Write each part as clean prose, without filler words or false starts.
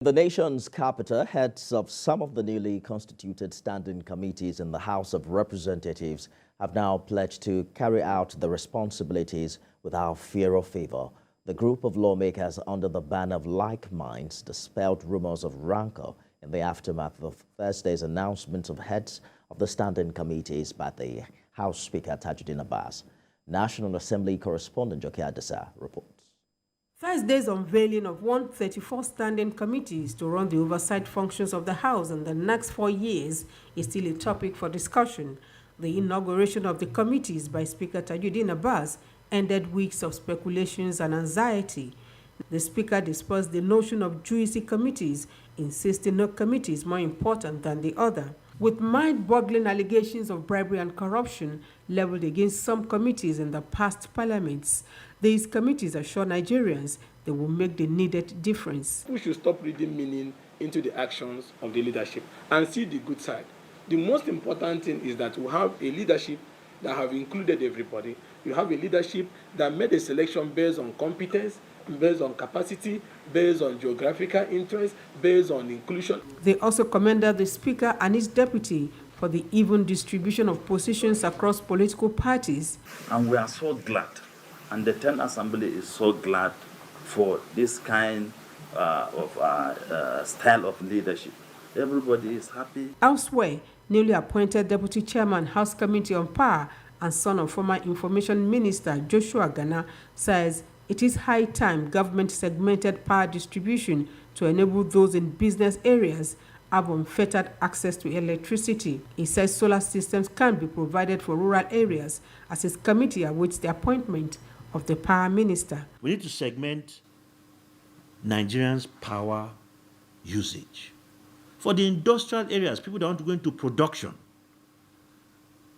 The nation's capital, heads of some of the newly constituted standing committees in the House of Representatives have now pledged to carry out the responsibilities without fear or favor. The group of lawmakers under the banner of like minds dispelled rumors of rancor in the aftermath of Thursday's announcement of heads of the standing committees by the House Speaker Tajuddin Abbas. National Assembly correspondent Abbas reports. Thursday's unveiling of 134 standing committees to run the oversight functions of the House in the next 4 years is still a topic for discussion. The inauguration of the committees by Speaker Tajuddin Abbas ended weeks of speculations and anxiety. The Speaker dispersed the notion of juicy committees, insisting no committee is more important than the other. With mind-boggling allegations of bribery and corruption leveled against some committees in the past parliaments, these committees assure Nigerians they will make the needed difference. We should stop reading meaning into the actions of the leadership and see the good side. The most important thing is that we have a leadership that have included everybody. You have a leadership that made a selection based on competence, based on capacity, based on geographical interest, based on inclusion. They also commended the Speaker and his deputy for the even distribution of positions across political parties. And we are so glad, and the 10th Assembly is so glad for this kind of style of leadership. Everybody is happy. Elsewhere, newly appointed Deputy Chairman House Committee on Power and son of former Information Minister Joshua Ghana says it is high time government segmented power distribution to enable those in business areas have unfettered access to electricity. He says solar systems can be provided for rural areas as his committee awaits the appointment of the power minister. We need to segment Nigerians' power usage. For the industrial areas, people that want to go into production,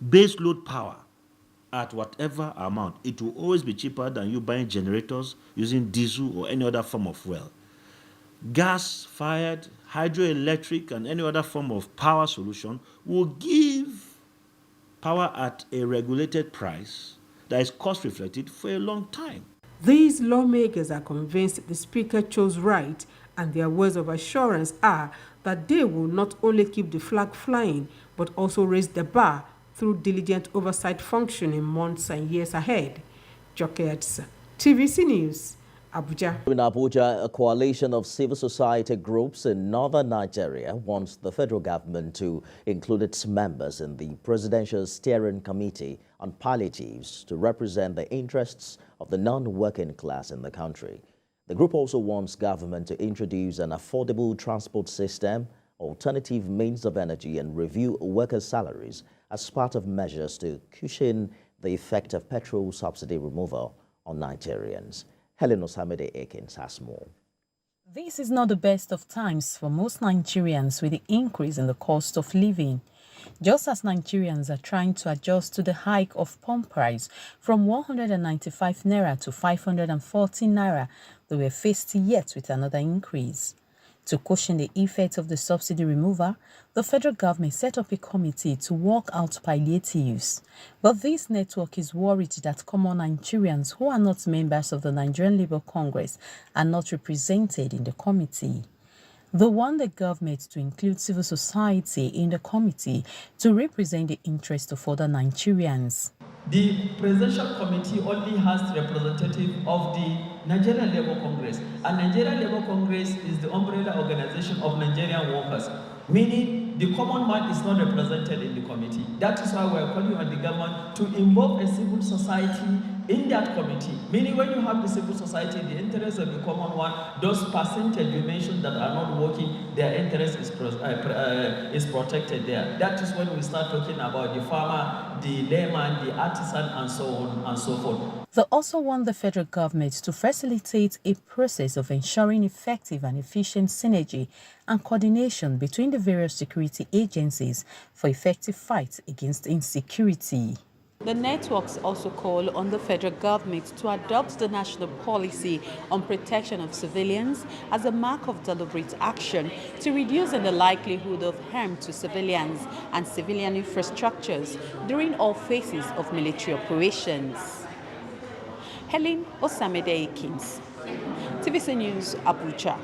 base load power at whatever amount, it will always be cheaper than you buying generators using diesel or any other form of fuel. Gas-fired, hydroelectric, and any other form of power solution will give power at a regulated price that is cost-reflected for a long time. These lawmakers are convinced the Speaker chose right, and their words of assurance are that they will not only keep the flag flying, but also raise the bar through diligent oversight function in months and years ahead. Abbas, TVC News, Abuja. In Abuja, a coalition of civil society groups in northern Nigeria wants the federal government to include its members in the Presidential Steering Committee on Palliatives to represent the interests of the non-working class in the country. The group also wants government to introduce an affordable transport system, alternative means of energy, and review workers' salaries as part of measures to cushion the effect of petrol subsidy removal on Nigerians. Helen Osamide Akins has more. This is not the best of times for most Nigerians with the increase in the cost of living. Just as Nigerians are trying to adjust to the hike of pump price from 195 naira to 540 naira, they were faced yet with another increase. To cushion the effect of the subsidy removal, the federal government set up a committee to work out palliatives. But this network is worried that common Nigerians who are not members of the Nigerian Labour Congress are not represented in the committee. They want the government to include civil society in the committee to represent the interests of other Nigerians. The Presidential Committee only has representative of the Nigerian Labour Congress, and Nigerian Labour Congress is the umbrella organization of Nigerian workers, meaning the common man is not represented in the committee. That is why we are calling on the government to involve a civil society in that committee, meaning when you have the civil society, the interest of the common one, those percentage you mentioned that are not working, their interest is protected there. That is when we start talking about the farmer, the layman, the artisan, and so on and so forth. They also want the federal government to facilitate a process of ensuring effective and efficient synergy and coordination between the various security agencies for effective fight against insecurity. The networks also call on the federal government to adopt the national policy on protection of civilians as a mark of deliberate action to reduce the likelihood of harm to civilians and civilian infrastructures during all phases of military operations. Helen Osamide Akins, TVC News, Abuja.